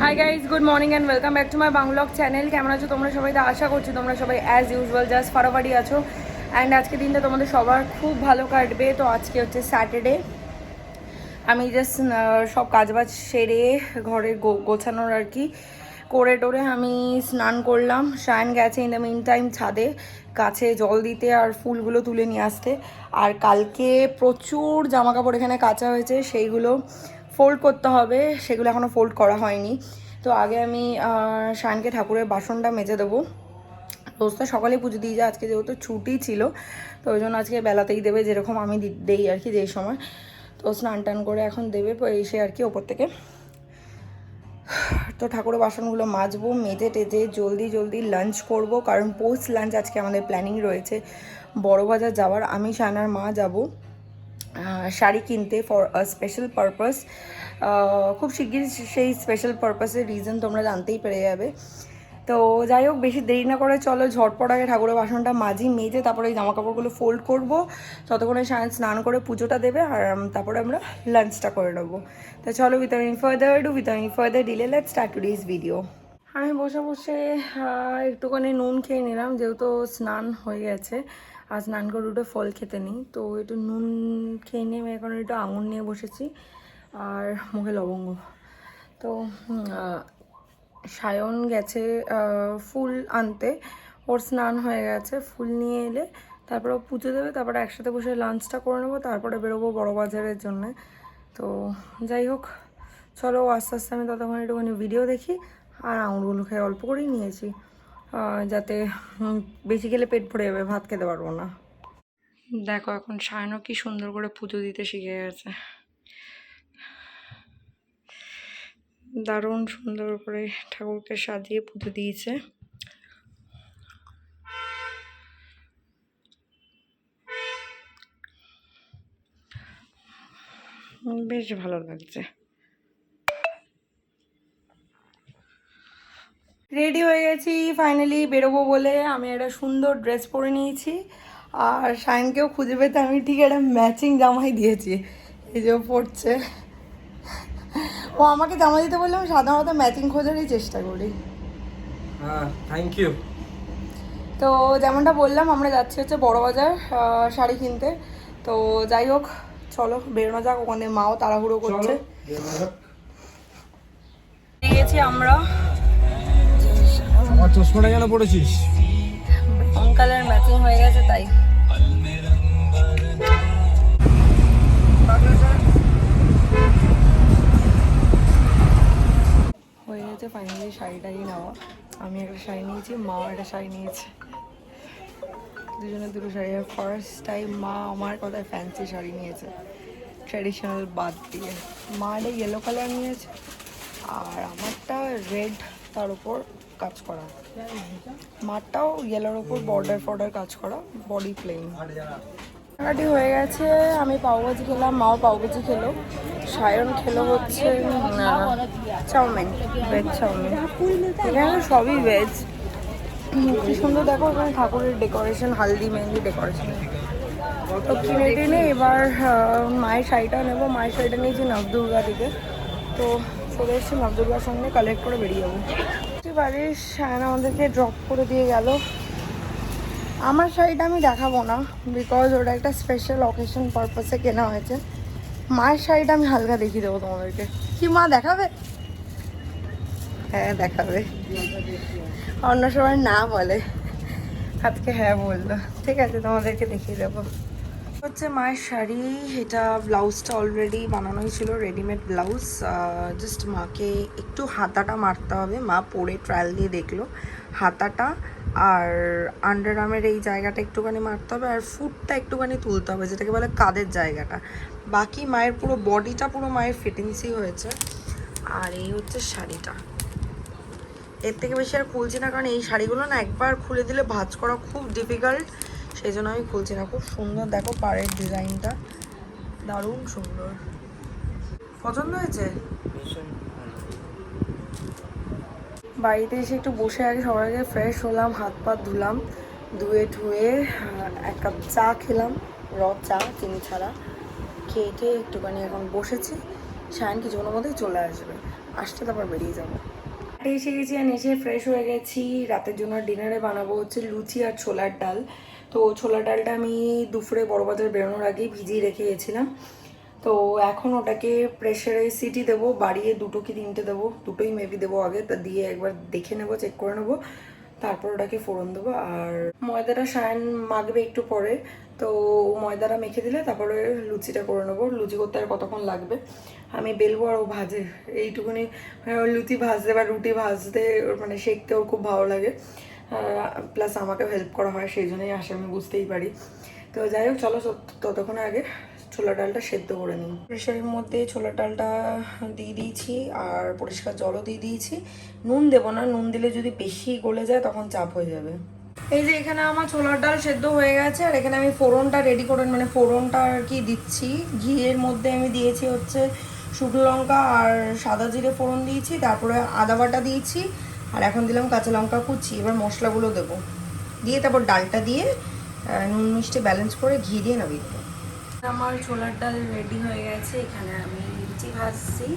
High guys, good morning and welcome back to my vlog channel. কেমন আছো তোমরা সবাই? তো আশা করছি তোমরা সবাই অ্যাজ ইউজুয়াল জাস্ট ফাটাফাটি আছো। অ্যান্ড আজকে দিনটা তোমাদের সবার খুব ভালো কাটবে। তো আজকে হচ্ছে স্যাটারডে। আমি জাস্ট সব কাজবাজ সেরে ঘরে গোছানোর আর কি করে টোরে আমি স্নান করলাম। শায়ন গেছে ইন দ্য মিন টাইম ছাদে গাছে জল দিতে আর ফুলগুলো তুলে নিয়ে আসতে। আর কালকে প্রচুর জামা কাপড় এখানে কাচা হয়েছে, সেইগুলো ফোল্ড করতে হবে, সেগুলো এখনও ফোল্ড করা হয়নি। তো আগে আমি শায়নকে ঠাকুরের বাসনটা মেজে দেবো। রোজ তো সকালে পুজো দিয়ে যায়, আজকে যেহেতু ছুটি ছিল তো ওই জন্য আজকে বেলাতেই দেবে, যেরকম আমি দেই আর কি যেই সময়। তো স্নান টান করে এখন দেবে এসে আর কি ওপর থেকে। তো ঠাকুরের বাসনগুলো মাজবো, মেজে টেজে জলদি লাঞ্চ করব, কারণ পোস্ট লাঞ্চ আজকে আমাদের প্ল্যানিং রয়েছে বড়বাজার যাওয়ার। আমি শায়নার মা যাব শাড়ি কিনতে ফর আ স্পেশাল পারপাস। খুব শিগগিরই সেই স্পেশাল পারপাসের রিজন তোমরা জানতেই পেরে যাবে। তো যাই হোক, বেশি দেরি না করে চলো ঝটপট আগে ঠাকুরের বাসনটা মাজি, মেজে তারপরে এই জামা কাপড়গুলো ফোল্ড করবো। ততক্ষণে শায়ন স্নান করে পুজোটা দেবে আর তারপরে আমরা লাঞ্চটা করে নেবো। তো চলো, without any further delay let's start today's video. আমি বসে বসে একটুখানি নুন খেয়ে নিলাম, যেহেতু স্নান হয়ে গেছে আর স্নান করে উঠে ফল খেতে নেই। তো একটু নুন খেয়ে নিয়ে আমি এখন একটু আঙুর নিয়ে বসেছি আর মুখে লবঙ্গ। তো সায়ন গেছে ফুল আনতে, ওর স্নান হয়ে গেছে, ফুল নিয়ে এলে তারপরে ও পুজো দেবে, তারপরে একসাথে বসে লাঞ্চটা করে নেবো, তারপরে বেরোবো বড়বাজারের জন্যে। তো যাই হোক, চলো আস্তে আস্তে আমি ততক্ষণ একটুখানি ভিডিও দেখি। আর আঙুরগুলো খেয়ে অল্প করেই নিয়েছি, যাতে বেশি খেলে পেট ভরে যাবে, ভাত খেতে পারবো না। দেখো এখন সায়নও কি সুন্দর করে পুজো দিতে শিখে গেছে, দারুণ সুন্দর করে ঠাকুরকে সাজিয়ে পুজো দিয়েছে। বেশ ভালো লাগছে। রেডি হয়ে গেছি ফাইনালি বেরোবো বলে। আমি একটা সুন্দর ড্রেস পরে নিয়েছি আর শায়নকেও খুঁজে পেতে আমি ঠিক একটা ম্যাচিং জামাই দিয়েছি, এই যে পড়ছে। ও আমাকে জামা দিতে বললে আমি সাধারণত ম্যাচিং খোঁজারই চেষ্টা করি। হ্যাঁ, থ্যাংক ইউ। তো যেমনটা বললাম, আমরা যাচ্ছি হচ্ছে বড়বাজার শাড়ি কিনতে। তো যাই হোক, চলো বেরোনো যাক। ওখানে মাও তাড়াহুড়ো করছে। গিয়েছি আমরা। আমার চশমাটা কেন পড়েছিস? ব্রাউন কালার ম্যাচিং হয়ে গেছে তাই। হয়ে গেছে ফাইনালি শাড়িটাই নেওয়া। আমি একটা শাড়ি নিয়েছি, মাও একটা শাড়ি নিয়েছে, দুজনে দুটো শাড়ি। ফার্স্ট টাইম মা আমার কথায় ফ্যান্সি শাড়ি নিয়েছে, ট্র্যাডিশনাল বাদ দিয়ে। মা এটা ইয়েলো কালার নিয়েছে আর আমারটা রেড, তার উপর কাজ করা। মারটাও ইয়েলোর ওপর বর্ডার কাজ করা, বডি প্লেন। রান্নাটি হয়ে গেছে। আমি পাওভাজি খেলাম, মাও পাওভাজি খেলো, সায়ন খেলো হচ্ছে চাউমিন, ভেজ চাউমিন। এখানে সবই ভেজ। কি সুন্দর দেখো ওখানে ঠাকুরের ডেকোরেশন, হালদি মেহেন্দি ডেকোরেশন। তো কিনে টেনে এবার মায়ের শাড়িটা নেবো। মায়ের শাড়িটা নিয়েছি নবদুর্গা থেকে। তো চলে এসেছি নবদুর্গার সঙ্গে কালেক্ট করে বেরিয়ে যাবো। বাড়ির শায়ন আমাদেরকে ড্রপ করে দিয়ে গেল। আমার শাড়িটা আমি দেখাবো না, বিকজ ওটা একটা স্পেশাল অকেশন পারপাসে কেনা হয়েছে। মায়ের শাড়িটা আমি হালকা দেখিয়ে দেবো তোমাদেরকে। কি মা দেখাবে? হ্যাঁ দেখাবে, অন্য সময় না বলে, আজকে হ্যাঁ বললো। ঠিক আছে, তোমাদেরকে দেখিয়ে দেবো। হচ্ছে মায়ের শাড়ি। এটা ব্লাউজটা অলরেডি বানানোই ছিল, রেডিমেড ব্লাউজ। জাস্ট মাকে একটু হাতাটা মারতে হবে। মা পরে ট্রায়াল দিয়ে দেখলো হাতাটা আর আন্ডার আর্মের এই জায়গাটা একটুখানি মারতে হবে, আর ফুটটা একটুখানি তুলতে হবে, যেটাকে বলে কাঁধের জায়গাটা। বাকি মায়ের পুরো বডিটা পুরো মায়ের ফিটিংসই হয়েছে। আর এই হচ্ছে শাড়িটা। এর থেকে বেশি আর খুলছি না, কারণ এই শাড়িগুলো না একবার খুলে দিলে ভাঁজ করা খুব ডিফিকাল্ট, সেই জন্য আমি খুলছি না। খুব সুন্দর দেখো পাড়ের ডিজাইনটা, দারুণ সুন্দর। পছন্দ হয়েছে? বাড়িতে এসে একটু বসে আগে সবার আগে ফ্রেশ হলাম, হাত পা ধুলাম, ধুয়ে এক কাপ চা খেলাম, চা চিনি ছাড়া। খেয়ে একটুখানি এখন বসেছি। শায়ন কিছুক্ষণের মধ্যেই চলে আসবে, আসতে তারপর বেরিয়ে যাবো। এসে গেছি আর এসে ফ্রেশ হয়ে গেছি। রাতের জন্য ডিনারে বানাবো হচ্ছে লুচি আর ছোলার ডাল। তো ছোলার ডালটা আমি দুপুরে বড়বাজার বেরোনোর আগেই ভিজিয়ে রেখে গেছিলাম। তো এখন ওটাকে প্রেসারে সিটি দেবো, বাড়িয়ে 2 কি 3টে দেবো, 2টোই মেবি দেবো আগে, তা দিয়ে একবার দেখে নেবো, চেক করে নেবো, তারপর ওটাকে ফোড়ন দেবো। আর ময়দাটা সায়ান মাখবে একটু পরে, তো ময়দাটা মেখে দিলে তারপরে লুচিটা করে নেবো। লুচি করতে আর কতক্ষণ লাগবে, আমি বেলবো আর ও ভাজে এইটুকুনি। লুচি ভাজতে বা রুটি ভাজতে মানে সেঁকতে ওর খুব ভালো লাগে, প্লাস আমাকেও হেল্প করা হয়, সেই জন্যই আসে, আমি বুঝতেই পারি। তো যাই হোক, চলো ততক্ষণ আগে ছোলা ডালটা সেদ্ধ করে নিই। প্রেশারের মধ্যে ছোলার ডালটা দিয়ে দিয়েছি আর পরিষ্কার জলও দিয়ে দিয়েছি। নুন দেবো না, নুন দিলে যদি বেশি গলে যায় তখন চাপ হয়ে যাবে। এই যে এখানে আমার ছোলার ডাল সেদ্ধ হয়ে গেছে, আর এখানে আমি ফোড়নটা রেডি করে মানে ফোড়নটা আর কি দিচ্ছি। ঘিয়ের মধ্যে আমি দিয়েছি হচ্ছে শুকনো লঙ্কা আর সাদা জিরে ফোড়ন দিয়েছি, তারপরে আদা বাটা দিয়েছি, আর এখন দিলাম কাঁচা লঙ্কা কুচি। এবার মশলাগুলো দেবো, দিয়ে তারপর ডালটা দিয়ে নুন মিষ্টি ব্যালেন্স করে ঘি দিয়ে নামিয়ে দেবো। আমার ছোলার ডাল রেডি হয়ে গেছে। এখানে আমি লুচি ভাজছি।